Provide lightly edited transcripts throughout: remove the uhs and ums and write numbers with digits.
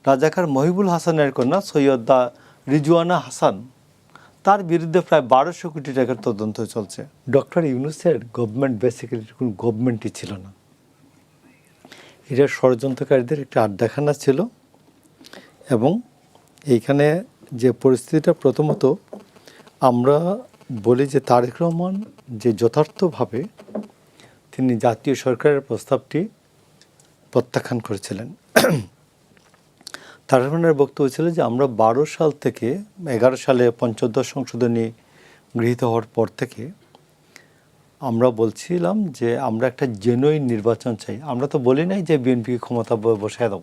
রাজাকার মহিবুল হাসানের কন্যা সৈয়দা রিজওয়ানা হাসান, তার বিরুদ্ধে প্রায় 1200 কোটি টাকার তদন্ত চলছে। ডক্টর ইউনূসের গভর্নমেন্ট বেসিক্যালি কোনো গভর্নমেন্টই ছিল না, এটা ষড়যন্ত্রকারীদের একটা আড্ডাখানা ছিল। এবং এইখানে যে পরিস্থিতিটা, প্রথমত আমরা বলি যে তারেক রহমান যে যথার্থভাবে তিনি জাতীয় সরকারের প্রস্তাবটি প্রত্যাখ্যান করেছিলেন। তারেক রহমানের বক্তব্য ছিল যে আমরা 12 সাল থেকে 11 সালে পঞ্চদশ সংশোধনী গৃহীত হওয়ার পর থেকে আমরা বলছিলাম যে আমরা একটা জেনুইন নির্বাচন চাই। আমরা তো বলি নাই যে বিএনপিকে ক্ষমতা বসায় দাও।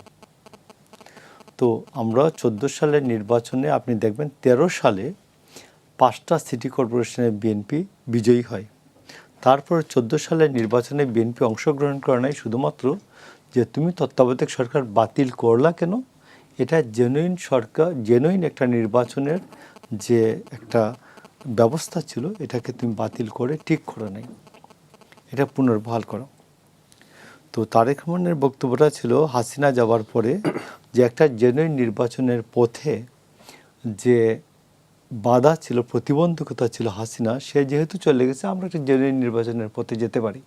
তো আমরা 14 সালের নির্বাচনে আপনি দেখবেন 13 সালে 5টা সিটি কর্পোরেশনে বিএনপি বিজয়ী হয়। তারপর 14 সালের নির্বাচনে বিএনপি অংশগ্রহণ করে নাই, শুধুমাত্র যে তুমি তত্ত্বাবধায়ক সরকার বাতিল করলা কেন, এটা জেনুইন সরকার, জেনুইন একটা নির্বাচনের যে একটা ব্যবস্থা ছিল এটাকে তুমি বাতিল করে ঠিক করে নাই, এটা পুনর্বহাল করো। তো তারেক রহমানের বক্তব্যটা ছিল হাসিনা যাওয়ার পরে যে একটা জেনুইন নির্বাচনের পথে যে বাধা ছিল, প্রতিবন্ধকতা ছিল হাসিনা, সে যেহেতু চলে গেছে আমরা একটা জেনুইন নির্বাচনের পথে যেতে পারি।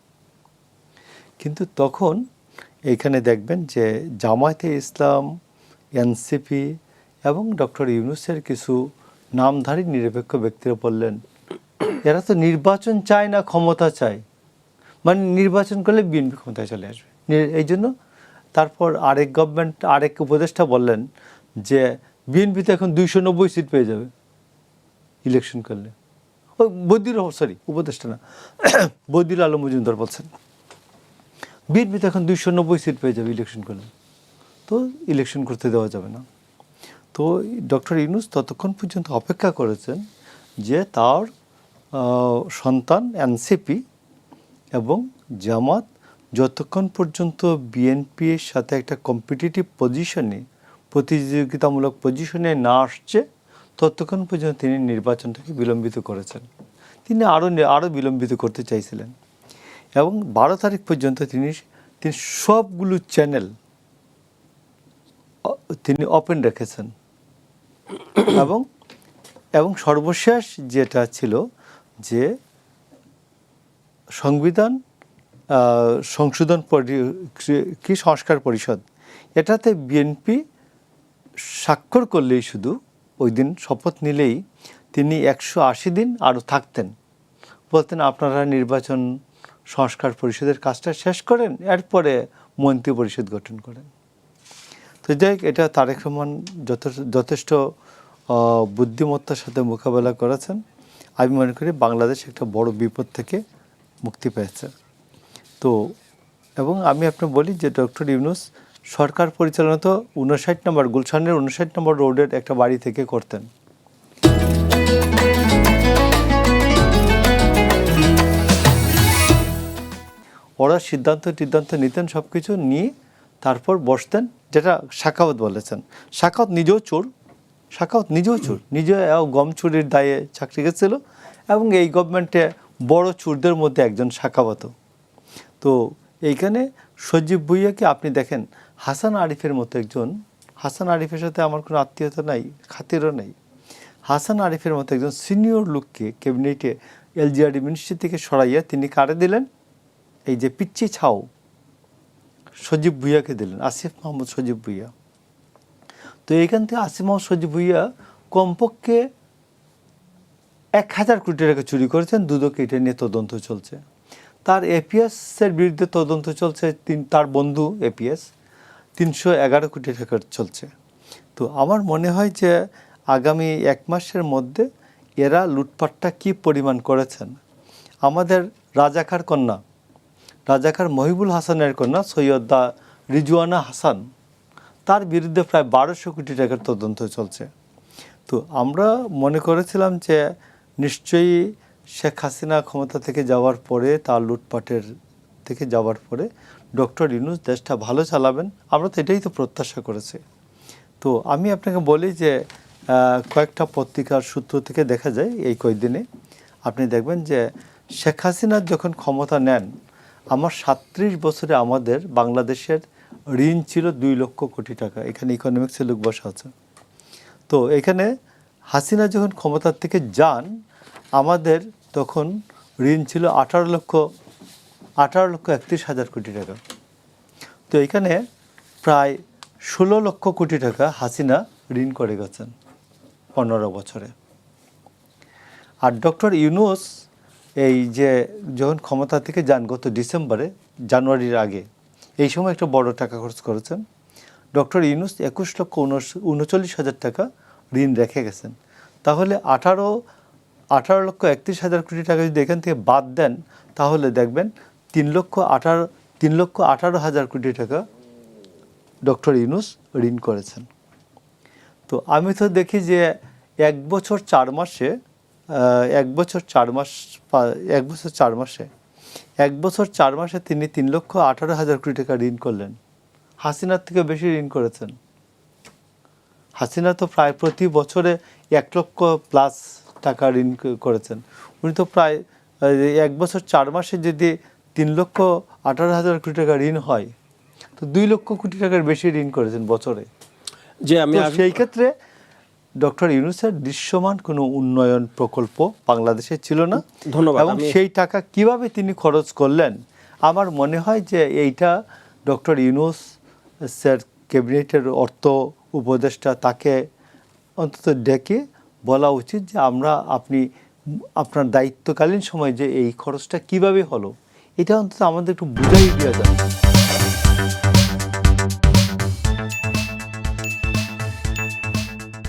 কিন্তু তখন এইখানে দেখবেন যে জামায়াতে ইসলাম, এনসিপি এবং ডক্টর ইউনূসের কিছু নামধারী নিরপেক্ষ ব্যক্তিরা বললেন এরা তো নির্বাচন চায় না, ক্ষমতা চায়, মানে নির্বাচন করলে বিএনপি ক্ষমতায় চলে আসবে। এই জন্য তারপর আরেক উপদেষ্টা বললেন যে বিএনপি তো এখন 290 সিট পেয়ে যাবে ইলেকশন করলে। উপদেষ্টা না, বদিউল আলম মজুমদার বলছেন বিএনপি তো এখন 290 সিট পেয়ে যাবে ইলেকশন করলে, তো ইলেকশন করতে দেওয়া যাবে না। তো ডক্টর ইউনূস ততক্ষণ পর্যন্ত অপেক্ষা করেছেন যে তার সন্তান এনসিপি এবং জামাত যতক্ষণ পর্যন্ত বিএনপির সাথে একটা কম্পিটিটিভ পজিশনে, প্রতিযোগিতামূলক পজিশনে না আসছে ততক্ষণ পর্যন্ত তিনি নির্বাচনটাকে বিলম্বিত করেছেন। তিনি আরও বিলম্বিত করতে চাইছিলেন এবং 12 তারিখ পর্যন্ত তিনি সবগুলো চ্যানেল তিনি ওপেন রেখেছেন। এবং সর্বশেষ যেটা ছিল যে সংবিধান সংশোধন কি সংস্কার পরিষদ, এটাতে বিএনপি স্বাক্ষর করলেই, শুধু ওই দিন শপথ নিলেই তিনি 180 দিন আরও থাকতেন, বলতেন আপনারা নির্বাচন সংস্কার পরিষদের কাজটা শেষ করেন, এরপরে মন্ত্রী পরিষদ গঠন করেন। তো যাই হোক, এটা তারেক রহমান যথেষ্ট বুদ্ধিমত্তার সাথে মোকাবেলা করেছেন। আমি মনে করি বাংলাদেশ একটা বড় বিপদ থেকে মুক্তি পেয়েছে। তো এবং আমি আপনাকে বলি যে ডক্টর ইউনূস সরকার পরিচালনা তো 59 নম্বর গুলশানের 59 নম্বর রোডের একটা বাড়ি থেকে করতেন। ওরা সিদ্ধান্ত নিতেন সব কিছু নিয়ে তারপর বসতেন, যেটা সাখাওয়াত বলেছেন। সাখাওয়াত নিজেও চোর, নিজে গম চুরির দায়ে চাকরি গেছিল এবং এই গভর্নমেন্টে বড় চোরদের মধ্যে একজন সাখাওয়াত। তো এইখানে সজীব ভুঁইয়াকে আপনি দেখেন, হাসান আরিফের মতো একজন, হাসান আরিফের সাথে আমার কোনো আত্মীয়তা নাই, খাতিরও নেই, হাসান আরিফের মতো একজন সিনিয়র লোককে ক্যাবিনেটে এলজিআরডি মিনিস্ট্রি থেকে সরাইয়া তিনি কারে দিলেন, এই যে পিচ্ছি ছাও সজীব ভুঁইয়াকে দিলেন, আসিফ মাহমুদ সজীব ভুঁইয়া। তো এইখান থেকে আসিফ মাহমুদ সজীব ভুঁইয়া কমপক্ষে 1000 কোটি টাকা চুরি করেছেন, দুদকে এটা নিয়ে তদন্ত চলছে। তার এপিএসের বিরুদ্ধে তদন্ত চলছে, তার বন্ধু এপিএস 311 কোটি টাকার চলছে। তো আমার মনে হয় যে আগামী 1 মাসের মধ্যে এরা লুটপাটটা কি পরিমাণ করেছেন। আমাদের রাজাকার মহিবুল হাসানের কন্যা সৈয়দা রিজওয়ানা হাসান, তার বিরুদ্ধে প্রায় 1200 কোটি টাকার তদন্ত চলছে। তো আমরা মনে করেছিলাম যে নিশ্চয়ই শেখ হাসিনা ক্ষমতা থেকে যাওয়ার পরে, তার লুটপাটের থেকে যাওয়ার পরে ডক্টর ইউনূস দেশটা ভালো চালাবেন, আমরা তো এটাই তো প্রত্যাশা করেছি। তো আমি আপনাকে বলি যে কয়েকটা পত্রিকার সূত্র থেকে দেখা যায় এই কয়েকদিনে আপনি দেখবেন যে শেখ হাসিনা যখন ক্ষমতা নেন, আমার 37 বছরে আমাদের বাংলাদেশের ঋণ ছিল 2 লক্ষ কোটি টাকা। এখানে ইকোনমিক্সের লোক বসা আছে। তো এখানে হাসিনা যখন ক্ষমতার থেকে যান, আমাদের তখন ঋণ ছিল 18,31,000 কোটি টাকা। তো এখানে প্রায় 16 লক্ষ কোটি টাকা হাসিনা ঋণ করে গেছেন 15 বছরে। আর ডক্টর ইউনূস এই যে যখন ক্ষমতা থেকে যান গত ডিসেম্বরে, জানুয়ারির আগে, এই সময় একটা বড় টাকা খরচ করেছেন। ডক্টর ইউনূস 21,39,000 টাকা ঋণ রেখে গেছেন। তাহলে 18,31,000 কোটি টাকা যদি এখান থেকে বাদ দেন, তাহলে দেখবেন 3,18,000 কোটি টাকা ডক্টর ইউনূস ঋণ করেছেন। তো আমি তো দেখি যে এক বছর চার মাসে তিনি 3,18,000 কোটি টাকা ঋণ করলেন। হাসিনার থেকে বেশি ঋণ করেছেন। হাসিনা তো প্রায় প্রতি বছরে 1 লক্ষ প্লাস টাকা ঋণ করেছেন। উনি তো প্রায় এক বছর 4 মাসে যদি 3,18,000 কোটি টাকা ঋণ হয়, তো 2 লক্ষ কোটি টাকার বেশি ঋণ করেছেন বছরে। যে আমি সেই ক্ষেত্রে ডক্টর ইউনূসের দৃশ্যমান কোনো উন্নয়ন প্রকল্প বাংলাদেশে ছিল না। ধন্যবাদ। এবং সেই টাকা কিভাবে তিনি খরচ করলেন, আমার মনে হয় যে এইটা ডক্টর ইউনূস স্যার ক্যাবিনেটের অর্থ উপদেষ্টা, তাকে অন্তত ডেকে বলা উচিত যে আপনি আপনার দায়িত্বকালীন সময় যে এই খরচটা কিভাবে হলো, এটা অন্তত আমাদের একটু বুঝাই দেওয়া যায়।